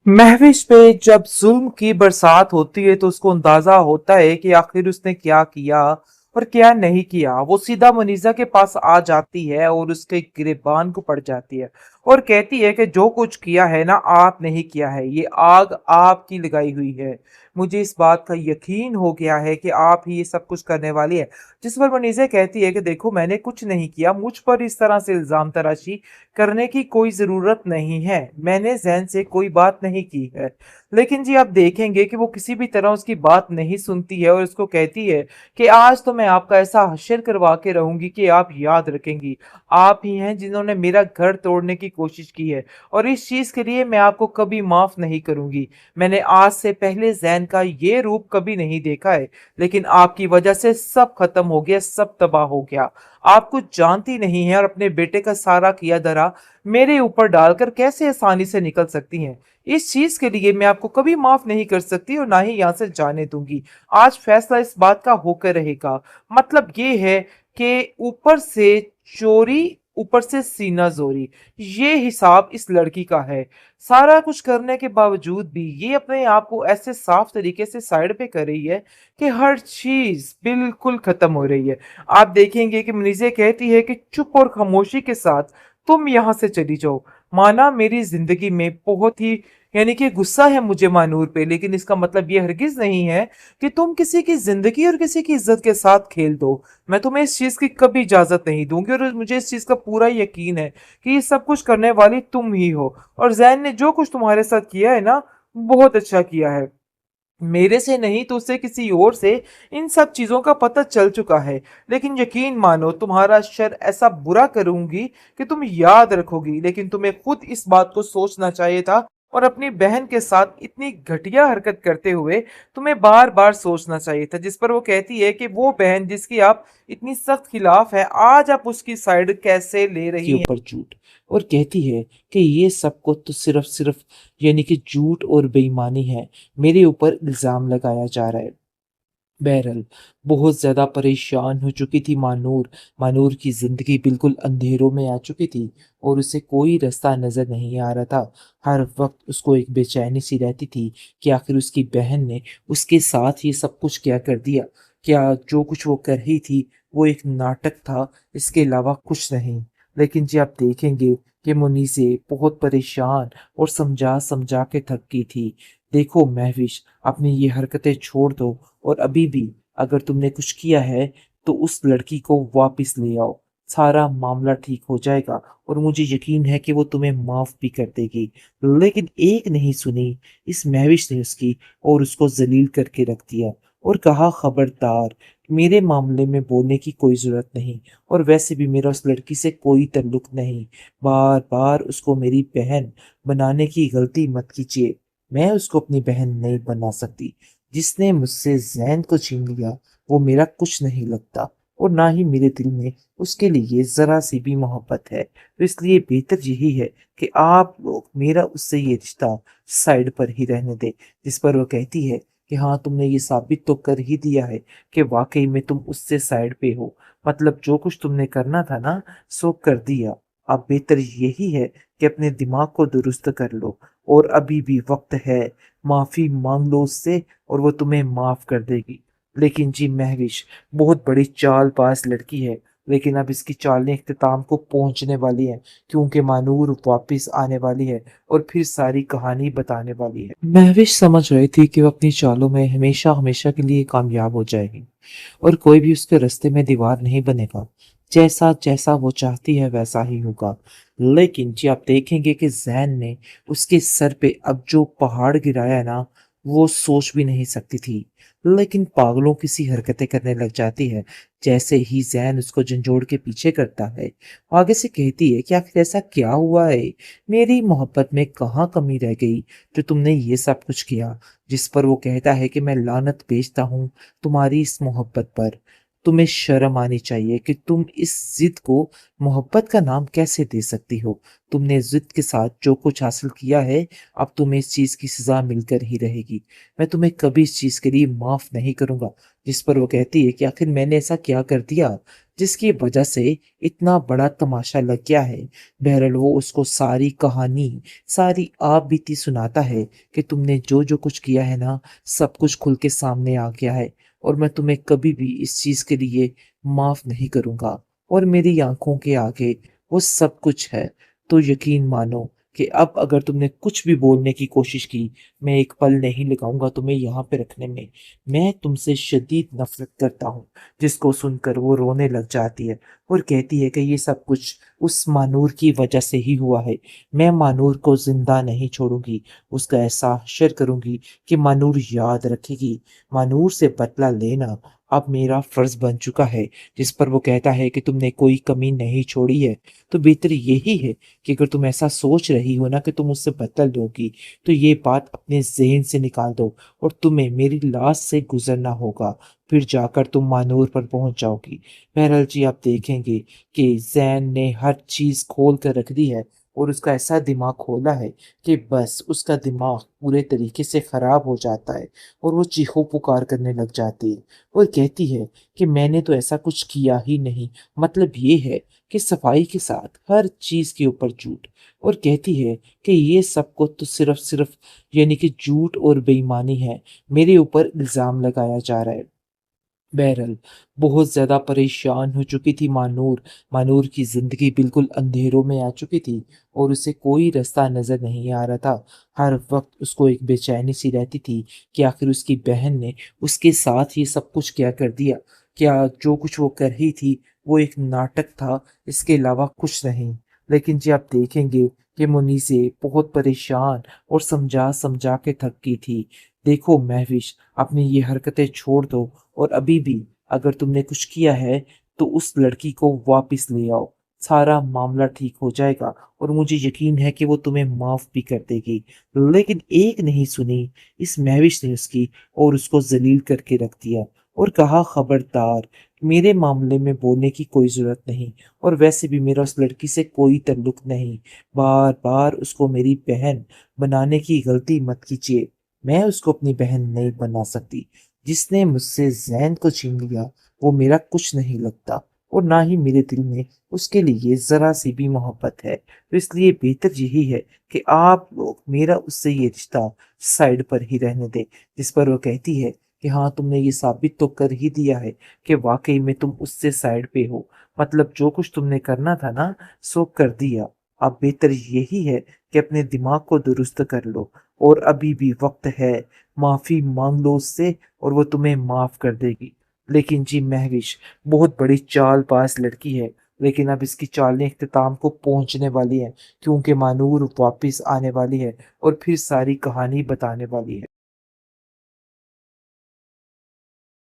महविश पे जब जुल्म की बरसात होती है तो उसको अंदाजा होता है कि आखिर उसने क्या किया और क्या नहीं किया। वो सीधा मुनीजा के पास आ जाती है और उसके गिरेबान को पड़ जाती है और कहती है कि जो कुछ किया है ना, आप नहीं किया है, ये आग आपकी लगाई हुई है। मुझे इस बात का यकीन हो गया है कि आप ही ये सब कुछ करने वाली है। जिस पर मुनीजा कहती है कि देखो, मैंने कुछ नहीं किया, मुझ पर इस तरह से इल्जाम तराशी करने की कोई जरूरत नहीं है, मैंने जैन से कोई बात नहीं की है। लेकिन जी आप देखेंगे कि वो किसी भी तरह उसकी बात नहीं सुनती है और उसको कहती है कि आज तो मैं आपका ऐसा हश्र करवा के रहूंगी कि आप याद रखेंगी, आप ही हैं जिन्होंने मेरा घर तोड़ने की कोशिश की है और इस चीज के लिए मैं आपको कभी माफ नहीं करूंगी। मैंने आज से पहले जैन का ये रूप कभी नहीं देखा है, लेकिन आपकी वजह से सब खत्म हो गया, सब तबाह हो गया। आप कुछ जानती नहीं है और अपने बेटे का सारा किया धरा मेरे ऊपर डालकर कैसे आसानी से निकल सकती हैं। इस चीज के लिए मैं आपको कभी माफ नहीं कर सकती और ना ही यहाँ से जाने दूंगी। आज फैसला इस बात का होकर रहेगा। मतलब ये है कि ऊपर से चोरी, ऊपर से सीना जोरी, ये हिसाब इस लड़की का है। सारा कुछ करने के बावजूद भी ये अपने आप को ऐसे साफ तरीके से साइड पे कर रही है कि हर चीज बिल्कुल खत्म हो रही है। आप देखेंगे कि मुनीजे कहती है कि चुप और खामोशी के साथ तुम यहां से चली जाओ। माना मेरी जिंदगी में बहुत ही, यानी कि गुस्सा है मुझे मानूर पे, लेकिन इसका मतलब ये हरगिज नहीं है कि तुम किसी की जिंदगी और किसी की इज्जत के साथ खेल दो। मैं तुम्हें इस चीज की कभी इजाजत नहीं दूंगी और मुझे इस चीज का पूरा यकीन है कि ये सब कुछ करने वाली तुम ही हो। और जैन ने जो कुछ तुम्हारे साथ किया है ना, बहुत अच्छा किया है। मेरे से नहीं तो उसे किसी और से इन सब चीजों का पता चल चुका है। लेकिन यकीन मानो, तुम्हारा शर ऐसा बुरा करूंगी कि तुम याद रखोगी। लेकिन तुम्हें खुद इस बात को सोचना चाहिए था और अपनी बहन के साथ इतनी घटिया हरकत करते हुए तुम्हें बार बार सोचना चाहिए था। जिस पर वो कहती है कि वो बहन जिसकी आप इतनी सख्त खिलाफ है, आज आप उसकी साइड कैसे ले के रही हैं। ऊपर झूठ और कहती है कि ये सब कुछ तो सिर्फ सिर्फ यानी कि झूठ और बेईमानी है, मेरे ऊपर इल्जाम लगाया जा रहा है। बहरहाल बहुत ज्यादा परेशान हो चुकी थी मानूर। मानूर की जिंदगी बिल्कुल अंधेरों में आ चुकी थी और उसे कोई रास्ता नजर नहीं आ रहा था। हर वक्त उसको एक बेचैनी सी रहती थी कि आखिर उसकी बहन ने उसके साथ ये सब कुछ क्या कर दिया। क्या जो कुछ वो कर रही थी वो एक नाटक था, इसके अलावा कुछ नहीं। लेकिन जी आप देखेंगे कि मुनीसे बहुत परेशान और समझा समझा के थक गई थी। देखो महविश, अपनी ये हरकतें छोड़ दो और अभी भी अगर तुमने कुछ किया है तो उस लड़की को वापस ले आओ, सारा मामला ठीक हो जाएगा और मुझे यकीन है कि वो तुम्हें माफ भी कर देगी। लेकिन एक नहीं सुनी इस महविश ने उसकी और उसको जलील करके रख दिया और कहा, खबरदार, मेरे मामले में बोलने की कोई जरूरत नहीं और वैसे भी मेरा उस लड़की से कोई ताल्लुक नहीं। बार बार उसको मेरी बहन बनाने की गलती मत कीजिए। मैं उसको अपनी बहन नहीं बना सकती। जिसने मुझसे जैन को छीन लिया वो मेरा कुछ नहीं लगता और ना ही मेरे दिल में उसके लिए जरा सी भी मोहब्बत है। तो इसलिए बेहतर यही है कि आप लोग मेरा उससे ये रिश्ता साइड पर ही रहने दें। जिस पर वो कहती है कि हाँ, तुमने ये साबित तो कर ही दिया है कि वाकई में तुम उससे साइड पे हो। मतलब जो कुछ तुमने करना था ना, सो कर दिया। अब बेहतर यही है कि अपने दिमाग को दुरुस्त कर लो और अभी भी वक्त है। माफी मांग लो उससे और वो तुम्हें माफ कर देगी। लेकिन जी महविश बहुत बड़ी चालबाज लड़की है, लेकिन अब इसकी चालें इख्तिताम को पहुंचने वाली है क्योंकि मानूर वापस आने वाली है और फिर सारी कहानी बताने वाली है। महविश समझ रही थी कि वो अपनी चालों में हमेशा हमेशा के लिए कामयाब हो जाएगी और कोई भी उसके रास्ते में दीवार नहीं बनेगा। जैसा जैसा वो चाहती है वैसा ही होगा। लेकिन जी आप देखेंगे कि जैन ने उसके सर पे अब जो पहाड़ गिराया ना, वो सोच भी नहीं सकती थी। लेकिन पागलों की सी हरकतें करने लग जाती है। जैसे ही जैन उसको झंझोड़ के पीछे करता है, आगे से कहती है कि आखिर ऐसा क्या हुआ है, मेरी मोहब्बत में कहाँ कमी रह गई जो तुमने ये सब कुछ किया। जिस पर वो कहता है कि मैं लानत भेजता हूँ तुम्हारी इस मोहब्बत पर। तुम्हें शर्म आनी चाहिए कि तुम इस जिद को मोहब्बत का नाम कैसे दे सकती हो। तुमने जिद के साथ जो कुछ हासिल किया है, अब तुम्हें इस चीज की सजा मिलकर ही रहेगी। मैं तुम्हें कभी इस चीज के लिए माफ नहीं करूंगा। जिस पर वो कहती है कि आखिर मैंने ऐसा क्या कर दिया जिसकी वजह से इतना बड़ा तमाशा लग गया है। बहरहाल वो उसको सारी कहानी, सारी आप बीती सुनाता है कि तुमने जो जो कुछ किया है ना, सब कुछ खुल के सामने आ गया है और मैं तुम्हें कभी भी इस चीज के लिए माफ नहीं करूंगा। और मेरी आंखों के आगे वो सब कुछ है। तो यकीन मानो कि अब अगर तुमने कुछ भी बोलने की कोशिश की, मैं एक पल नहीं लगाऊंगा तुम्हें यहाँ पे रखने में। मैं तुमसे शदीद नफरत करता हूँ। जिसको सुनकर वो रोने लग जाती है और कहती है कि ये सब कुछ उस मानूर की वजह से ही हुआ है। मैं मानूर को जिंदा नहीं छोड़ूंगी। उसका ऐसा हश्र करूंगी कि मानूर याद रखेगी। मानूर से बदला लेना अब मेरा फर्ज बन चुका है। जिस पर वो कहता है कि तुमने कोई कमी नहीं छोड़ी है। तो बेहतर यही है कि अगर तुम ऐसा सोच रही हो ना कि तुम उससे बदला लोगी, तो ये बात अपने जहन से निकाल दो और तुम्हें मेरी लाश से गुजरना होगा। फिर जाकर तुम मानूर पर पहुंच जाओगी। बहरहाल जी, आप देखेंगे कि जैन ने हर चीज खोल कर रख दी है और उसका ऐसा दिमाग खोला है कि बस उसका दिमाग पूरे तरीके से खराब हो जाता है और वो चीखों पुकार करने लग जाती है और कहती है कि मैंने तो ऐसा कुछ किया ही नहीं। मतलब ये है कि सफाई के साथ हर चीज के ऊपर झूठ। और कहती है कि ये सब कुछ तो सिर्फ सिर्फ यानी कि झूठ और बेईमानी है। मेरे ऊपर इल्जाम लगाया जा रहा है। बहरहाल बहुत ज्यादा परेशान हो चुकी थी मानूर। मानूर की जिंदगी बिल्कुल अंधेरों में आ चुकी थी और उसे कोई रास्ता नजर नहीं आ रहा था। हर वक्त उसको एक बेचैनी सी रहती थी कि आखिर उसकी बहन ने उसके साथ ये सब कुछ क्या कर दिया। क्या जो कुछ वो कर रही थी वो एक नाटक था, इसके अलावा कुछ नहीं। लेकिन जी, आप देखेंगे कि मुनीसे बहुत परेशान और समझा समझा के थक गई थी। देखो महविश, अपनी ये हरकतें छोड़ दो और अभी भी अगर तुमने कुछ किया है तो उस लड़की को वापस ले आओ। सारा मामला ठीक हो जाएगा और मुझे यकीन है कि वो तुम्हें माफ भी कर देगी। लेकिन एक नहीं सुनी इस महविश ने उसकी और उसको जलील करके रख दिया और कहा, खबरदार, मेरे मामले में बोलने की कोई जरूरत नहीं और वैसे भी मेरा उस लड़की से कोई ताल्लुक नहीं। बार बार उसको मेरी बहन बनाने की गलती मत कीजिए। मैं उसको अपनी बहन नहीं बना सकती। जिसने मुझसे जैन को छीन लिया वो मेरा कुछ नहीं लगता और ना ही मेरे दिल में उसके लिए जरा सी भी मोहब्बत है। तो इसलिए बेहतर यही है कि आप लोग मेरा उससे ये रिश्ता साइड पर ही रहने दें। जिस पर वो कहती है कि हाँ, तुमने ये साबित तो कर ही दिया है कि वाकई में तुम उससे साइड पे हो। मतलब जो कुछ तुमने करना था ना, सो कर दिया। अब बेहतर यही है कि अपने दिमाग को दुरुस्त कर लो और अभी भी वक्त है। माफी मांग लो उससे और वो तुम्हें माफ कर देगी। लेकिन जी महविश बहुत बड़ी चालबाज लड़की है। लेकिन अब इसकी चालें इख्तिताम को पहुंचने वाली हैं क्योंकि मानूर वापस आने वाली है और फिर सारी कहानी बताने वाली है।